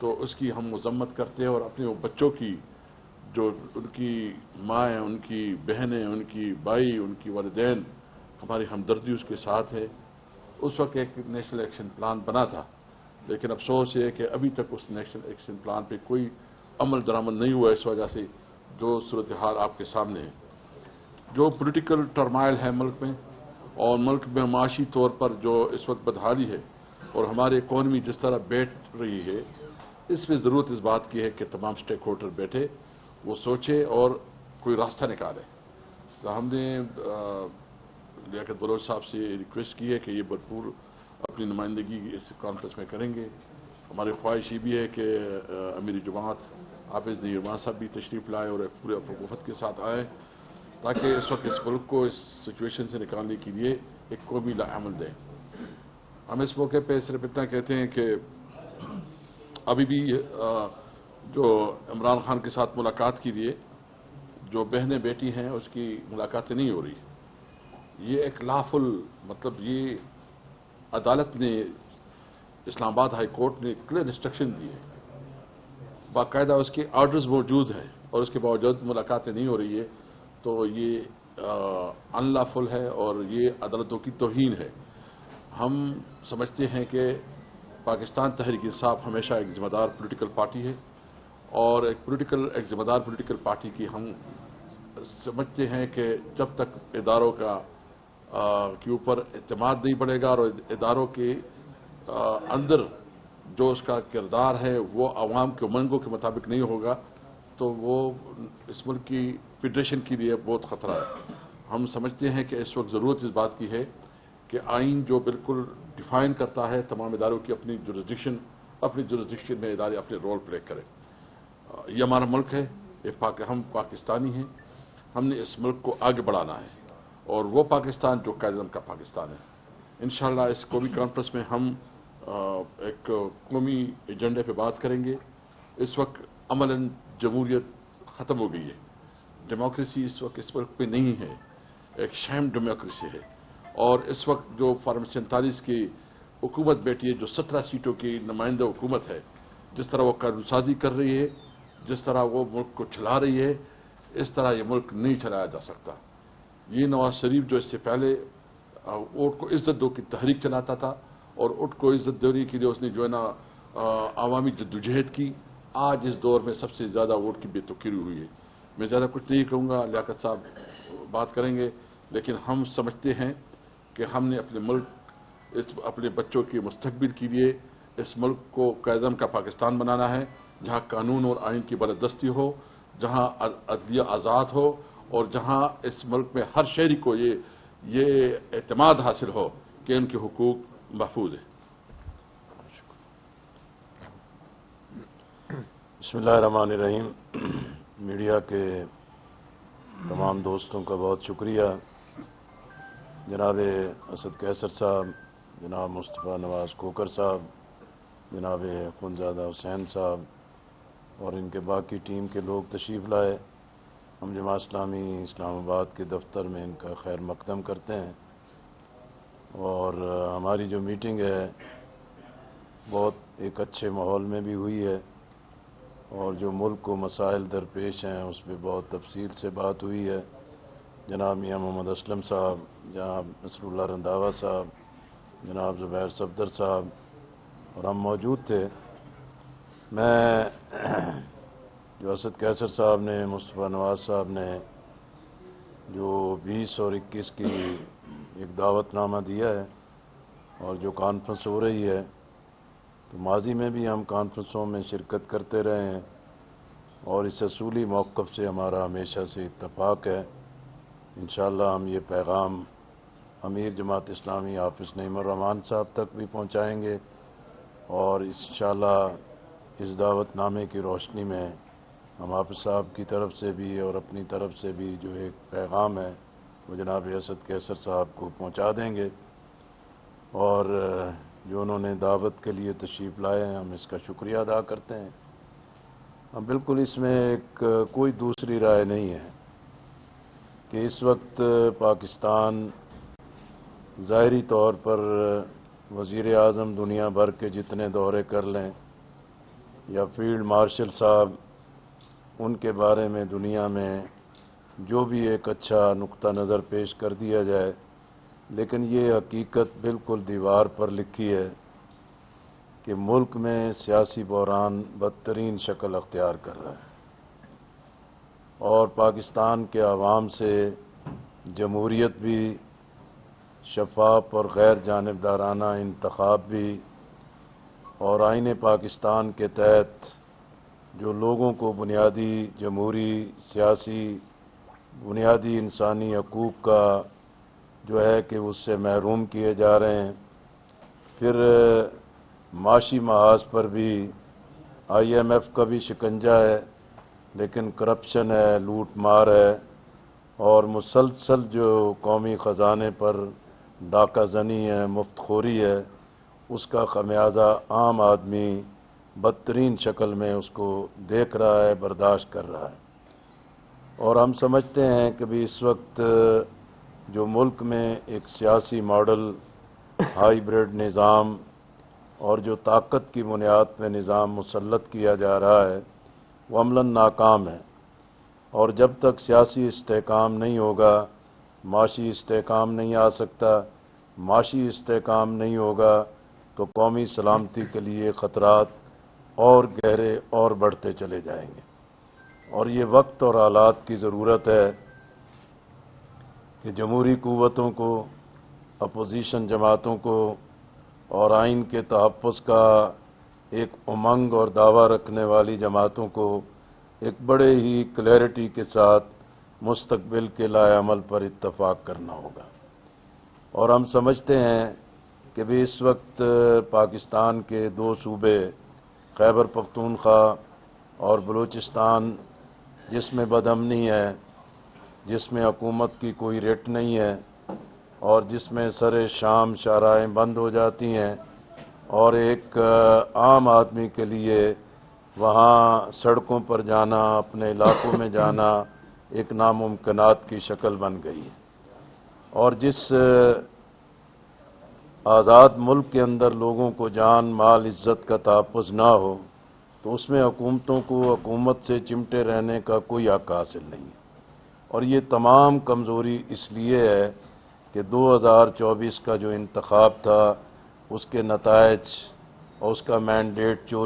تو اس کی ہم مذمت کرتے ہیں، اور اپنے وہ بچوں کی جو ان کی مائیں، ان کی بہنیں، ان کی بھائی، ان کی والدین، ہماری ہمدردی اس کے ساتھ ہے۔ اس وقت ایک نیشنل ایکشن پلان بنا تھا، لیکن افسوس یہ ہے کہ ابھی تک اس نیشنل ایکشن پلان پہ کوئی عمل درآمد نہیں ہوا، اس وجہ سے جو صورتحال آپ کے سامنے ہے۔ جو پولیٹیکل ٹرمائل ہے ملک میں، اور ملک میں معاشی طور پر جو اس وقت بدحالی ہے، اور ہماری اکانومی جس طرح بیٹھ رہی ہے، اس میں ضرورت اس بات کی ہے کہ تمام سٹیک ہولڈر بیٹھے، وہ سوچے اور کوئی راستہ نکالے۔ تو ہم نے لیاقت بلوچ صاحب سے ریکویسٹ کی ہے کہ یہ بھرپور اپنی نمائندگی اس کانفرنس میں کریں گے۔ ہماری خواہش یہ بھی ہے کہ امیر جماعت حافظ نذیر مان صاحب بھی تشریف لائے اور ایک پورے وفد کے ساتھ آئے، تاکہ اس وقت اس ملک کو اس سچویشن سے نکالنے کے لیے ایک قومی عمل دیں۔ ہم اس موقع پہ صرف اتنا کہتے ہیں کہ ابھی بھی جو عمران خان کے ساتھ ملاقات کے لیے جو بہنیں بیٹی ہیں اس کی ملاقاتیں نہیں ہو رہی۔ یہ ایک لافل، مطلب یہ عدالت نے، اسلام آباد ہائی کورٹ نے کلیئر انسٹرکشن دی ہے، باقاعدہ اس کے آرڈرز موجود ہیں، اور اس کے باوجود ملاقاتیں نہیں ہو رہی ہے، تو یہ ان لافل ہے اور یہ عدالتوں کی توہین ہے۔ ہم سمجھتے ہیں کہ پاکستان تحریک انصاف ہمیشہ ایک ذمہ دار پولیٹیکل پارٹی ہے، اور ایک ذمہ دار پولیٹیکل پارٹی کی ہم سمجھتے ہیں کہ جب تک اداروں کے اوپر اعتماد نہیں بڑھے گا، اور اداروں کے اندر جو اس کا کردار ہے وہ عوام کے امنگوں کے مطابق نہیں ہوگا، تو وہ اس ملک کی فیڈریشن کے لیے بہت خطرہ ہے۔ ہم سمجھتے ہیں کہ اس وقت ضرورت اس بات کی ہے کہ آئین جو بالکل ڈیفائن کرتا ہے تمام اداروں کی اپنی جورسڈکشن میں ادارے اپنے رول پلے کریں۔ یہ ہمارا ملک ہے، ہم پاکستانی ہیں، ہم نے اس ملک کو آگے بڑھانا ہے، اور وہ پاکستان جو قائد اعظم کا پاکستان ہے۔ انشاءاللہ اس قومی کانفرنس میں ہم ایک قومی ایجنڈے پہ بات کریں گے۔ اس وقت عملاً جمہوریت ختم ہو گئی ہے، ڈیموکریسی اس وقت اس ملک پہ نہیں ہے، ایک شیم ڈیموکریسی ہے، اور اس وقت جو فارم 47 کی حکومت بیٹھی ہے، جو 17 سیٹوں کی نمائندہ حکومت ہے، جس طرح وہ قانون سازی کر رہی ہے، جس طرح وہ ملک کو چلا رہی ہے، اس طرح یہ ملک نہیں چلایا جا سکتا۔ یہ نواز شریف جو اس سے پہلے ووٹ کو عزت دو کی تحریک چلاتا تھا، اور ووٹ کو عزت دینے کے لیے اس نے جو ہے نا عوامی جدوجہد کی، آج اس دور میں سب سے زیادہ ووٹ کی بے توقیری ہوئی ہے۔ میں زیادہ کچھ نہیں کہوں گا، لیاقت صاحب بات کریں گے، لیکن ہم سمجھتے ہیں کہ ہم نے اپنے بچوں کے مستقبل کے لیے اس ملک کو قائد اعظم کا پاکستان بنانا ہے، جہاں قانون اور آئین کی بالادستی ہو، جہاں عدلیہ آزاد ہو، اور جہاں اس ملک میں ہر شہری کو یہ اعتماد حاصل ہو کہ ان کے حقوق محفوظ ہیں۔ بسم اللہ الرحمن الرحیم۔ میڈیا کے تمام دوستوں کا بہت شکریہ، جناب اسد قیصر صاحب، جناب مصطفیٰ نواز کھوکھر صاحب، جناب خونزادہ حسین صاحب، اور ان کے باقی ٹیم کے لوگ تشریف لائے۔ ہم جماعت اسلامی اسلام آباد کے دفتر میں ان کا خیر مقدم کرتے ہیں، اور ہماری جو میٹنگ ہے بہت ایک اچھے ماحول میں بھی ہوئی ہے، اور جو ملک کو مسائل درپیش ہیں اس پہ بہت تفصیل سے بات ہوئی ہے۔ جناب میاں محمد اسلم صاحب، جناب نصر اللہ رنداوا صاحب، جناب زبیر صفدر صاحب اور ہم موجود تھے۔ میں جو اسد قیصر صاحب نے، مصطفیٰ نواز صاحب نے جو 20 اور 21 کی ایک دعوت نامہ دیا ہے، اور جو کانفرنس ہو رہی ہے، تو ماضی میں بھی ہم کانفرنسوں میں شرکت کرتے رہے ہیں، اور اس اصولی موقف سے ہمارا ہمیشہ سے اتفاق ہے۔ انشاءاللہ ہم یہ پیغام امیر جماعت اسلامی حافظ نعیم الرحمان صاحب تک بھی پہنچائیں گے، اور انشاءاللہ اس دعوت نامے کی روشنی میں ہم حافظ صاحب کی طرف سے بھی اور اپنی طرف سے بھی جو ایک پیغام ہے وہ جناب اسد قیصر صاحب کو پہنچا دیں گے، اور جو انہوں نے دعوت کے لیے تشریف لائے ہیں ہم اس کا شکریہ ادا کرتے ہیں۔ ہم بالکل اس میں کوئی دوسری رائے نہیں ہے کہ اس وقت پاکستان ظاہری طور پر وزیر اعظم دنیا بھر کے جتنے دورے کر لیں یا فیلڈ مارشل صاحب، ان کے بارے میں دنیا میں جو بھی ایک اچھا نقطہ نظر پیش کر دیا جائے، لیکن یہ حقیقت بالکل دیوار پر لکھی ہے کہ ملک میں سیاسی بحران بدترین شکل اختیار کر رہا ہے، اور پاکستان کے عوام سے جمہوریت بھی، شفاف اور غیر جانبدارانہ انتخاب بھی، اور آئین پاکستان کے تحت جو لوگوں کو بنیادی جمہوری، سیاسی، بنیادی انسانی حقوق کا جو ہے کہ اس سے محروم کیے جا رہے ہیں۔ پھر معاشی محاذ پر بھی IMF کا بھی شکنجہ ہے، لیکن کرپشن ہے، لوٹ مار ہے، اور مسلسل جو قومی خزانے پر ڈاکہ زنی ہے، مفت خوری ہے، اس کا خمیازہ عام آدمی بدترین شکل میں اس کو دیکھ رہا ہے، برداشت کر رہا ہے۔ اور ہم سمجھتے ہیں کہ بھی اس وقت جو ملک میں ایک سیاسی ماڈل، ہائیبرڈ نظام اور جو طاقت کی بنیاد پہ نظام مسلط کیا جا رہا ہے، وہ عملاً ناکام ہے، اور جب تک سیاسی استحکام نہیں ہوگا، معاشی استحکام نہیں آ سکتا، معاشی استحکام نہیں ہوگا تو قومی سلامتی کے لیے خطرات اور گہرے اور بڑھتے چلے جائیں گے۔ اور یہ وقت اور حالات کی ضرورت ہے کہ جمہوری قوتوں کو، اپوزیشن جماعتوں کو اور آئین کے تحفظ کا ایک امنگ اور دعویٰ رکھنے والی جماعتوں کو ایک بڑے ہی کلیئرٹی کے ساتھ مستقبل کے لائحہ عمل پر اتفاق کرنا ہوگا۔ اور ہم سمجھتے ہیں کہ بھی اس وقت پاکستان کے دو صوبے، خیبر پختونخوا اور بلوچستان، جس میں بدامنی ہے، جس میں حکومت کی کوئی رٹ نہیں ہے، اور جس میں سر شام شاہراہیں بند ہو جاتی ہیں، اور ایک عام آدمی کے لیے وہاں سڑکوں پر جانا، اپنے علاقوں میں جانا ایک ناممکنات کی شکل بن گئی ہے۔ اور جس آزاد ملک کے اندر لوگوں کو جان، مال، عزت کا تحفظ نہ ہو تو اس میں حکومتوں کو حکومت سے چمٹے رہنے کا کوئی حق حاصل نہیں ہے۔ اور یہ تمام کمزوری اس لیے ہے کہ 2024 کا جو انتخاب تھا، اس کے نتائج اور اس کا مینڈیٹ چوری